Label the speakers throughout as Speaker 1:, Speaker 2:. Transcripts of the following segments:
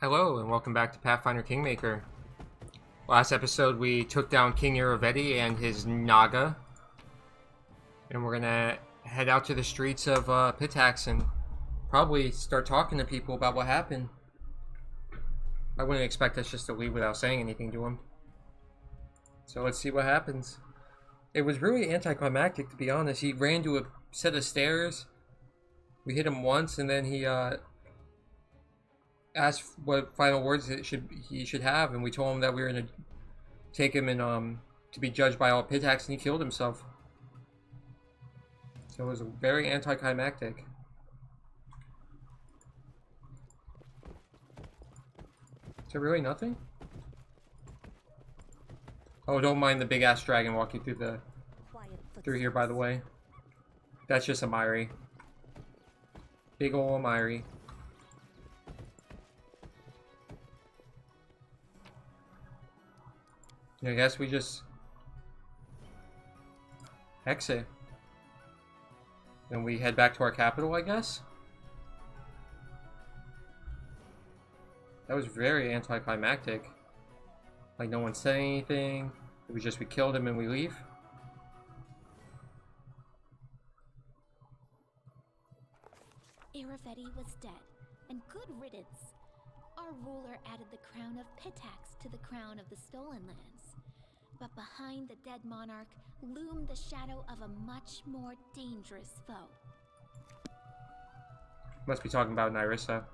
Speaker 1: Hello and welcome back to Pathfinder Kingmaker. Last episode we took down King Irovetti and his Naga. And we're gonna head out to the streets of Pitax and probably start talking to people about what happened. I wouldn't expect us just to leave without saying anything to him. So let's see what happens. It was really anticlimactic, to be honest. He ran to a set of stairs. We hit him once and then he asked what final words he should have, and we told him that we were gonna take him and to be judged by all Pitax, and he killed himself. So it was very anticlimactic. Is there really nothing? Oh, don't mind the big ass dragon walking through here, by the way. That's just a Myri. Big ol' Myri. I guess we just exit. And we head back to our capital, I guess? That was very anticlimactic. Like, no one said anything. It was just we killed him and we leave.
Speaker 2: Irovetti was dead, and good riddance. Our ruler added the crown of Pitax to the crown of the Stolen Lands. But behind the dead monarch loomed the shadow of a much more dangerous foe.
Speaker 1: Must be talking about Nyrissa.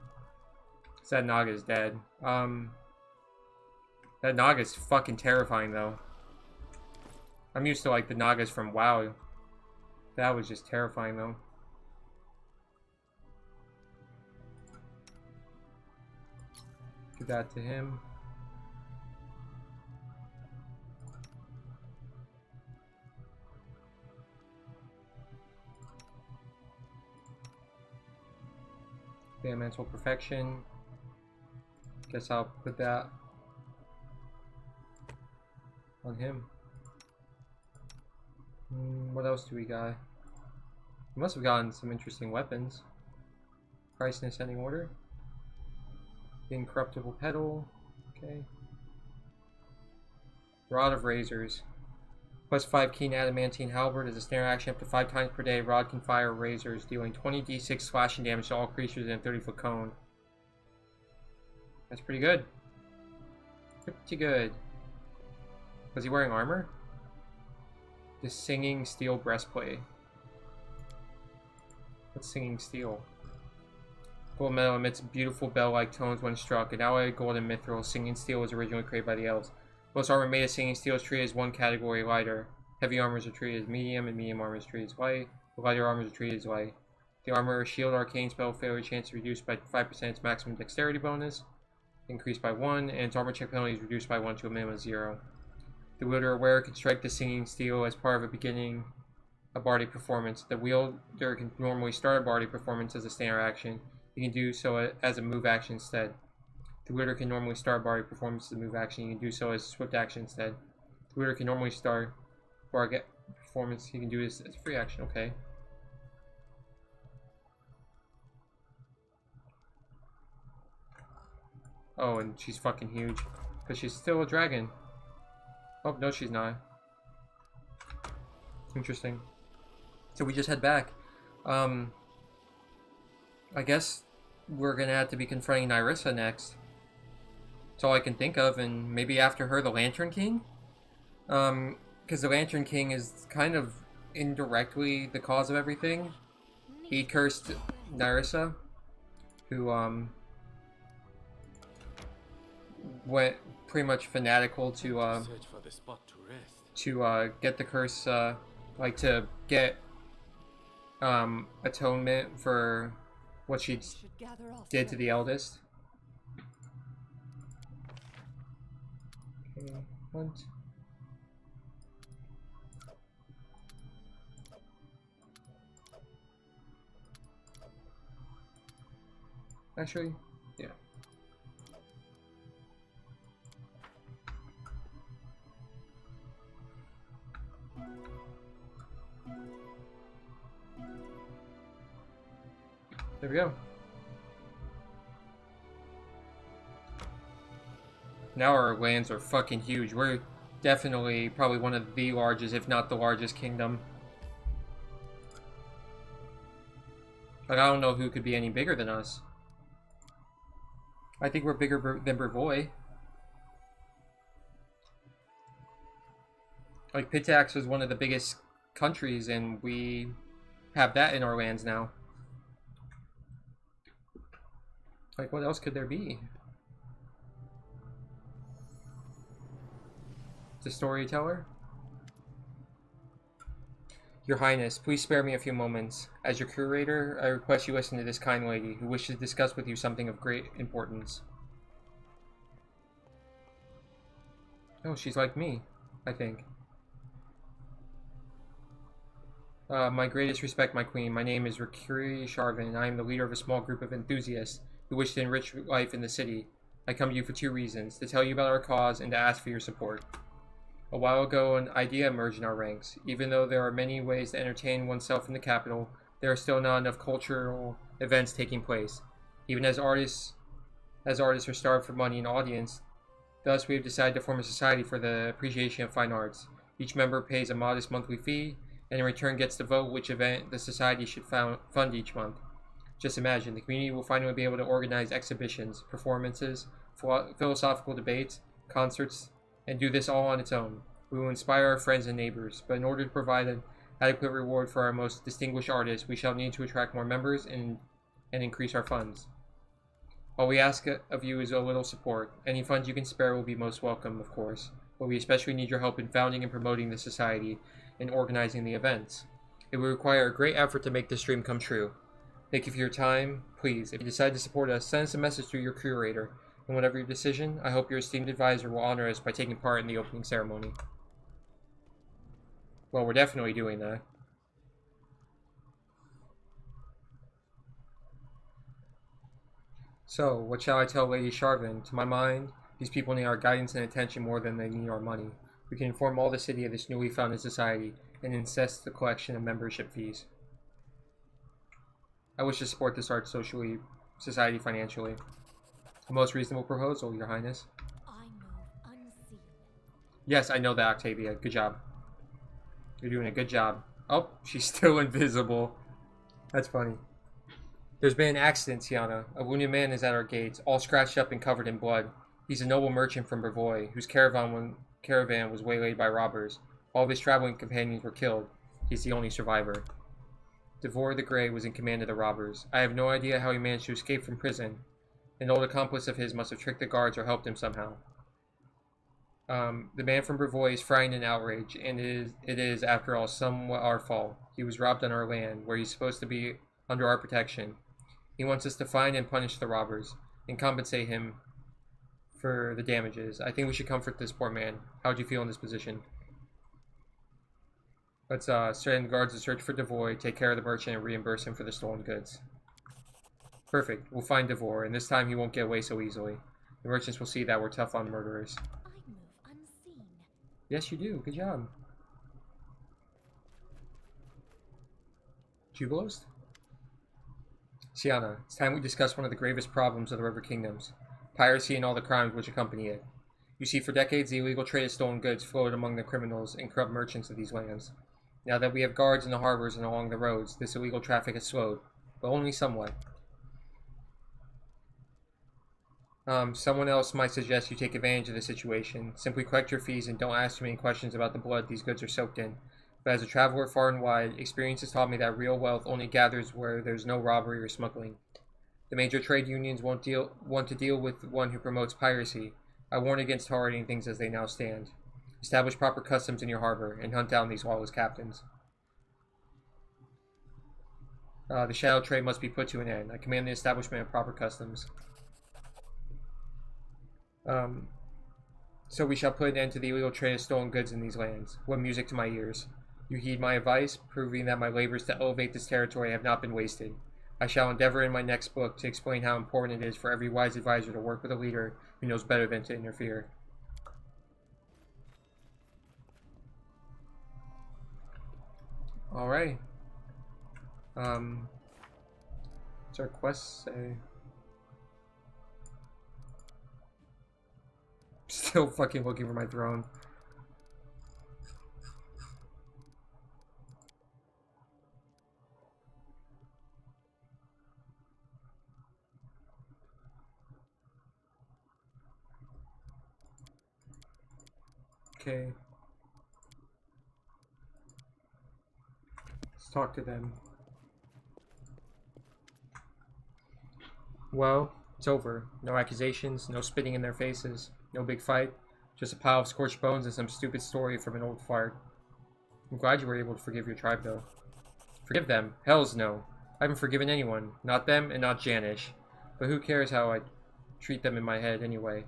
Speaker 1: That Naga is dead. That Naga is fucking terrifying, though. I'm used to, like, the Nagas from WoW. That was just terrifying, though. Do that to him. Mental perfection. Guess I'll put that on him. What else do we got? We must have gotten some interesting weapons. Price in ascending order. The incorruptible petal. Okay. Rod of Razors. Plus 5 keen adamantine halberd as a standard action up to 5 times per day. Rod can fire razors, dealing 20d6 slashing damage to all creatures in a 30-foot cone. That's pretty good. Pretty good. Was he wearing armor? The Singing Steel breastplate. What's Singing Steel? Gold metal emits beautiful bell-like tones when struck. An alloyed golden mithril, Singing Steel was originally created by the elves. Most armor made of Singing Steel is treated as one category lighter. Heavy armors are treated as medium, and medium armor is treated as light. The lighter armors are treated as light. The armor or shield arcane spell failure chance is reduced by 5% its maximum dexterity bonus, increased by 1, and its armor check penalty is reduced by 1 to a minimum of 0. The wielder or wearer can strike the Singing Steel as part of a beginning a bardic performance. The wielder can normally start a bardic performance as a standard action. He can do so as a move action instead. The wielder can normally start bardic performance as a move action. He can do so as a swift action instead. The wielder can normally start bardic performance. He can do this as a free action. Okay. Oh, and she's fucking huge. Because she's still a dragon. Oh, no, she's not. Interesting. So we just head back. I guess we're gonna have to be confronting Nyrissa next. That's all I can think of, and maybe after her, the Lantern King? Because the Lantern King is kind of indirectly the cause of everything. He cursed Nyrissa, who, went pretty much fanatical to get the curse, like to get, atonement for what she did to the eldest. Okay, what? Actually, yeah. There we go. Now our lands are fucking huge. We're definitely probably one of the largest, if not the largest kingdom. Like, I don't know who could be any bigger than us. I think we're bigger than Brevoy. Like, Pitax was one of the biggest countries, and we have that in our lands now. Like, what else could there be? The storyteller? Your Highness, please spare me a few moments. As your curator, I request you listen to this kind lady, who wishes to discuss with you something of great importance. Oh, she's like me, I think. My greatest respect, my queen. My name is Rikuri Sharvin, and I am the leader of a small group of enthusiasts who wish to enrich life in the city. I come to you for two reasons, to tell you about our cause and to ask for your support. A while ago, an idea emerged in our ranks. Even though there are many ways to entertain oneself in the capital, there are still not enough cultural events taking place. Even as artists are starved for money and audience, thus we have decided to form a society for the appreciation of fine arts. Each member pays a modest monthly fee, and in return gets to vote which event the society should fund each month. Just imagine, the community will finally be able to organize exhibitions, performances, philosophical debates, concerts, and do this all on its own. We will inspire our friends and neighbors, but in order to provide an adequate reward for our most distinguished artists, we shall need to attract more members and increase our funds. All we ask of you is a little support. Any funds you can spare will be most welcome, of course, but we especially need your help in founding and promoting the society and organizing the events. It will require a great effort to make this dream come true. Thank you for your time. Please, if you decide to support us, send us a message through your curator. And whatever your decision, I hope your esteemed advisor will honor us by taking part in the opening ceremony. Well, we're definitely doing that. So, what shall I tell Lady Sharvin? To my mind, these people need our guidance and attention more than they need our money. We can inform all the city of this newly founded society and insist the collection of membership fees. I wish to support this art society financially. A most reasonable proposal, Your Highness.
Speaker 2: I move unseen.
Speaker 1: Yes, I know that, Octavia. Good job. You're doing a good job. Oh, she's still invisible. That's funny. There's been an accident, Tiana. A wounded man is at our gates, all scratched up and covered in blood. He's a noble merchant from Brevoy, whose caravan was waylaid by robbers. All of his traveling companions were killed. He's the only survivor. Devore the Grey was in command of the robbers. I have no idea how he managed to escape from prison. An old accomplice of his must have tricked the guards or helped him somehow. The man from Brevoy is frightened and outraged, and it is, after all, somewhat our fault. He was robbed on our land, where he's supposed to be under our protection. He wants us to find and punish the robbers, and compensate him for the damages. I think we should comfort this poor man. How would you feel in this position? Let's send guards to search for Devore, take care of the merchant, and reimburse him for the stolen goods. Perfect. We'll find Devore, and this time he won't get away so easily. The merchants will see that we're tough on murderers.
Speaker 2: I move unseen.
Speaker 1: Yes, you do. Good job. Jubilost? Sienna, it's time we discuss one of the gravest problems of the River Kingdoms. Piracy and all the crimes which accompany it. You see, for decades the illegal trade of stolen goods flowed among the criminals and corrupt merchants of these lands. Now that we have guards in the harbors and along the roads, this illegal traffic has slowed, but only somewhat. Someone else might suggest you take advantage of the situation. Simply collect your fees and don't ask too many questions about the blood these goods are soaked in. But as a traveler far and wide, experience has taught me that real wealth only gathers where there's no robbery or smuggling. The major trade unions want to deal with one who promotes piracy. I warn against tolerating things as they now stand. Establish proper customs in your harbor and hunt down these lawless captains. The shadow trade must be put to an end. I command the establishment of proper customs. So we shall put an end to the illegal trade of stolen goods in these lands. What music to my ears. You heed my advice, proving that my labors to elevate this territory have not been wasted. I shall endeavor in my next book to explain how important it is for every wise advisor to work with a leader who knows better than to interfere. Alright. What's our quest say? Still fucking looking for my throne. Okay. Let's talk to them. Well, it's over. No accusations, no spitting in their faces, no big fight. Just a pile of scorched bones and some stupid story from an old fart. I'm glad you were able to forgive your tribe, though. Forgive them? Hells no. I haven't forgiven anyone. Not them and not Janish. But who cares how I treat them in my head, anyway?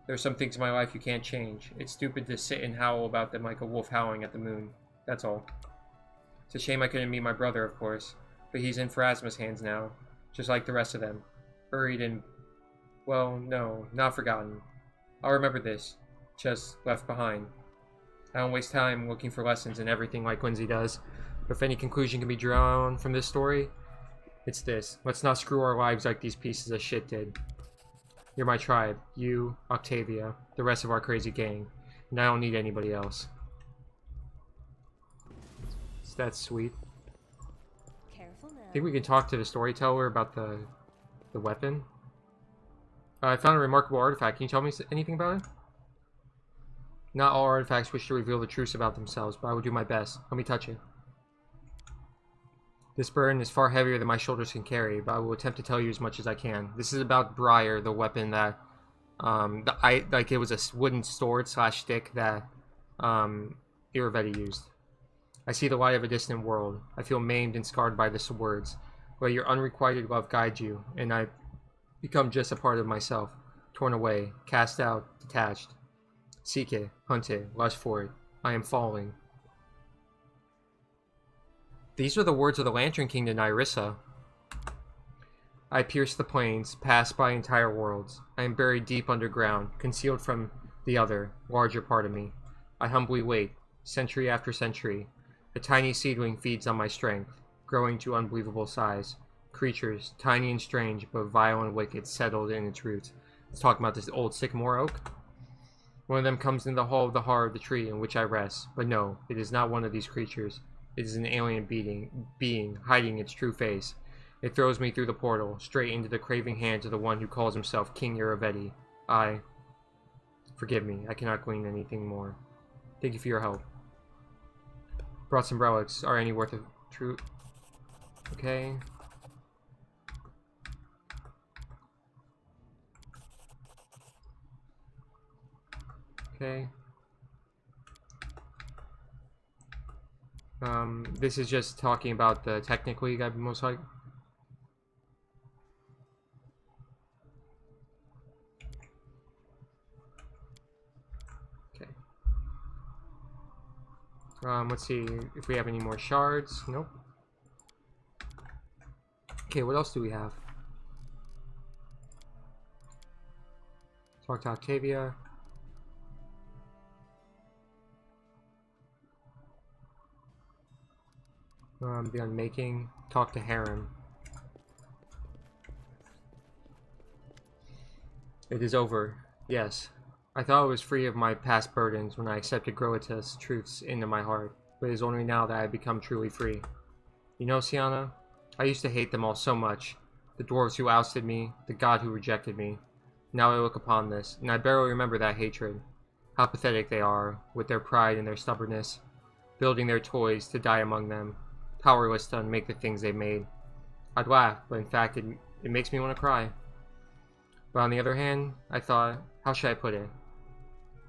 Speaker 1: There are some things in my life you can't change. It's stupid to sit and howl about them like a wolf howling at the moon. That's all. It's a shame I couldn't meet my brother, of course. But he's in Pharasma's hands now. Just like the rest of them. Buried in... well, no, not forgotten. I'll remember this. Just left behind. I don't waste time looking for lessons in everything like Lindsay does. But if any conclusion can be drawn from this story, it's this. Let's not screw our lives like these pieces of shit did. You're my tribe. You, Octavia, the rest of our crazy gang. And I don't need anybody else. That's sweet.
Speaker 3: Careful now.
Speaker 1: I think we can talk to the storyteller about the weapon. I found a remarkable artifact. Can you tell me anything about it? Not all artifacts wish to reveal the truth about themselves, but I will do my best. Let me touch it. This burden is far heavier than my shoulders can carry, but I will attempt to tell you as much as I can. This is about Briar, the weapon that, it was a wooden sword / stick that, Irovetti used. I see the light of a distant world. I feel maimed and scarred by the words. Let your unrequited love guide you, and I become just a part of myself, torn away, cast out, detached. Seek it, hunt it, lust for it. I am falling. These are the words of the Lantern King to Nyrissa. I pierce the plains, pass by entire worlds. I am buried deep underground, concealed from the other, larger part of me. I humbly wait, century after century. A tiny seedling feeds on my strength, growing to unbelievable size. Creatures, tiny and strange, but vile and wicked, settled in its roots. Let's talk about this old sycamore oak. One of them comes in the hall of the heart of the tree in which I rest. But no, it is not one of these creatures. It is an alien being hiding its true face. It throws me through the portal, straight into the craving hands of the one who calls himself King Irovetti. Forgive me, I cannot glean anything more. Thank you for your help. Brought some relics. Are any worth of truth? Okay. Okay. This is just talking about the Technic League, I'd most like. Okay. Let's see if we have any more shards. Nope. Okay, what else do we have? Talk to Octavia. The Unmaking. Talk to Heron. It is over. Yes. I thought I was free of my past burdens when I accepted Groetus' truths into my heart, but it is only now that I have become truly free. You know, Sienna, I used to hate them all so much. The dwarves who ousted me, the god who rejected me. Now I look upon this, and I barely remember that hatred. How pathetic they are, with their pride and their stubbornness, building their toys to die among them, powerless to unmake the things they made. I'd laugh, but in fact it makes me want to cry. But on the other hand, I thought, how should I put it?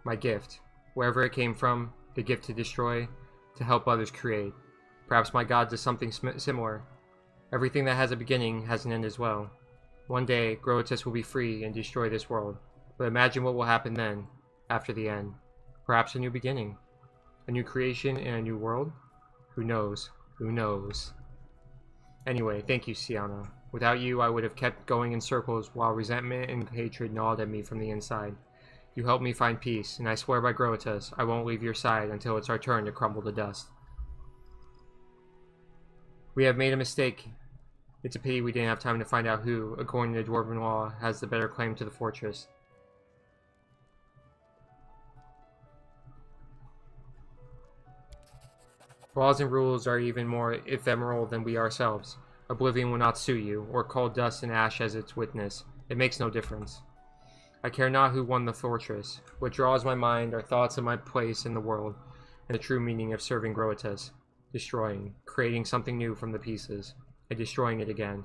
Speaker 1: My gift, wherever it came from, the gift to destroy, to help others create. Perhaps my god does something similar. Everything that has a beginning has an end as well. One day, Groetus will be free and destroy this world. But imagine what will happen then, after the end. Perhaps a new beginning. A new creation and a new world? Who knows? Who knows? Anyway, thank you, Sienna. Without you, I would have kept going in circles while resentment and hatred gnawed at me from the inside. You helped me find peace, and I swear by Groetus, I won't leave your side until it's our turn to crumble to dust. We have made a mistake. It's a pity we didn't have time to find out who, according to Dwarven law, has the better claim to the fortress. Laws and rules are even more ephemeral than we ourselves. Oblivion will not sue you, or call dust and ash as its witness. It makes no difference. I care not who won the fortress. What draws my mind are thoughts of my place in the world, and the true meaning of serving Groatus. Destroying, creating something new from the pieces, and destroying it again.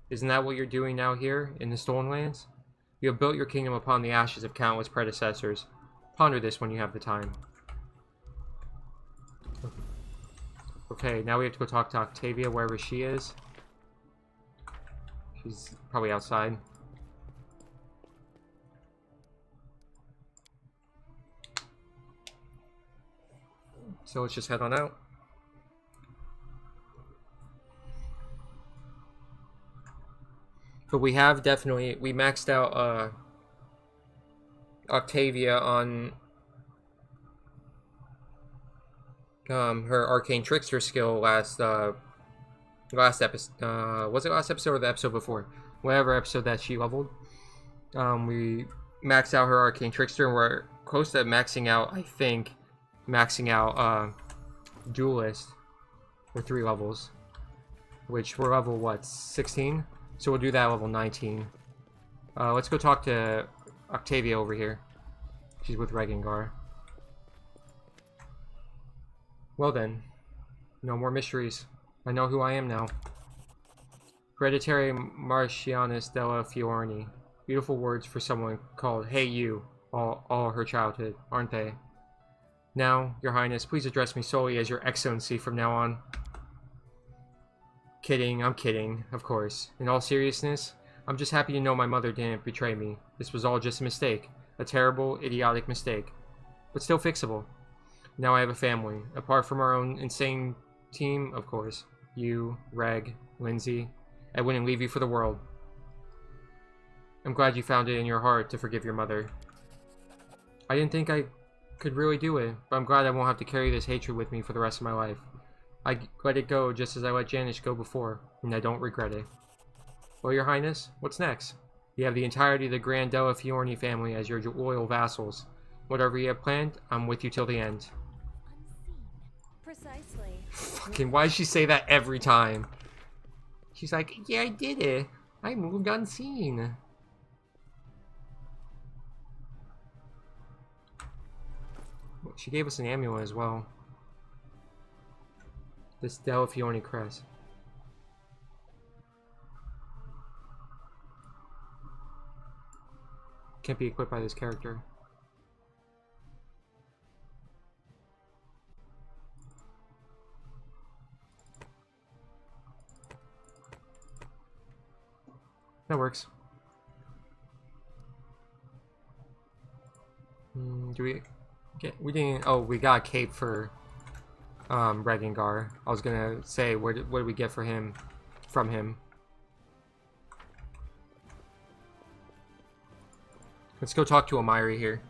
Speaker 1: Isn't that what you're doing now here, in the Stolen Lands? You have built your kingdom upon the ashes of countless predecessors. Ponder this when you have the time. Okay, now we have to go talk to Octavia wherever she is. She's probably outside. So let's just head on out. But we have definitely, we maxed out Octavia on her Arcane Trickster skill last episode. Was it last episode or the episode before? Whatever episode that she leveled. We maxed out her Arcane Trickster, and we're close to maxing out, I think, Duelist for 3 levels. Which we're level, what, 16? So we'll do that level 19. Let's go talk to Octavia over here. She's with Regengar. Well then, no more mysteries. I know who I am now. Hereditary Marcianus della Fiorni. Beautiful words for someone called Hey You all her childhood, aren't they? Now, Your Highness, please address me solely as Your Excellency from now on. Kidding, I'm kidding, of course. In all seriousness, I'm just happy to know my mother didn't betray me. This was all just a mistake. A terrible, idiotic mistake. But still fixable. Now I have a family. Apart from our own insane team, of course. You, Reg, Lindsay. I wouldn't leave you for the world. I'm glad you found it in your heart to forgive your mother. I didn't think I could really do it, but I'm glad I won't have to carry this hatred with me for the rest of my life. I let it go just as I let Janice go before, and I don't regret it. Well, Your Highness, what's next? You have the entirety of the Grand Della Fiorni family as your loyal vassals. Whatever you have planned, I'm with you till the end.
Speaker 3: Precisely.
Speaker 1: Fucking, why does she say that every time? She's like, yeah, I did it. I moved unseen. She gave us an amulet as well. This Della Fiorni crest. Can't be equipped by this character. That works. Do we get? We didn't. Oh, we got a cape for Regengar. I was gonna say, what did we get for him? From him. Let's go talk to Amiri here.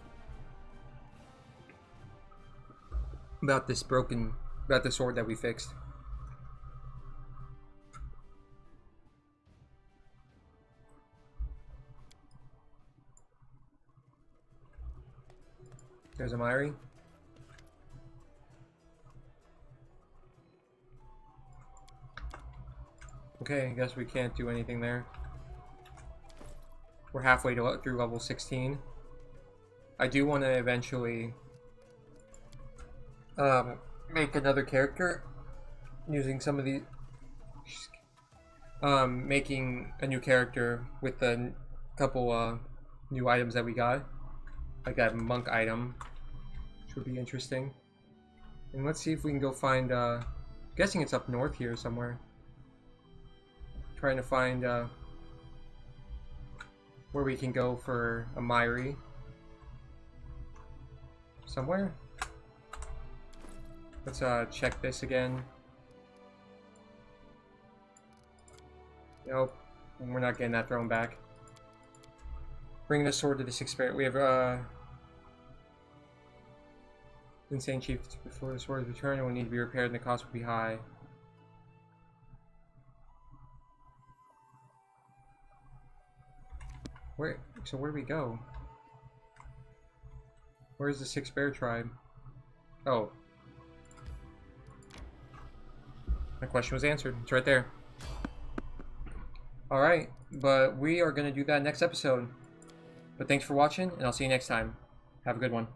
Speaker 1: About this about the sword that we fixed. There's Amiri. Okay, I guess we can't do anything there. We're halfway through level 16. I do want to eventually make another character using some of the making a new character with the couple new items that we got. I got a monk item, which would be interesting. And let's see if we can go find I'm guessing it's up north here somewhere. Trying to find where we can go for a Amiri. Somewhere? Let's check this again. Nope, we're not getting that thrown back. Bring the sword to the 6th spirit. We have insane chief before the sword is returned. It will need to be repaired and the cost will be high. So where do we go? Where's the 6th Bear tribe? Oh. My question was answered. It's right there. Alright, but we are going to do that next episode. But thanks for watching, and I'll see you next time. Have a good one.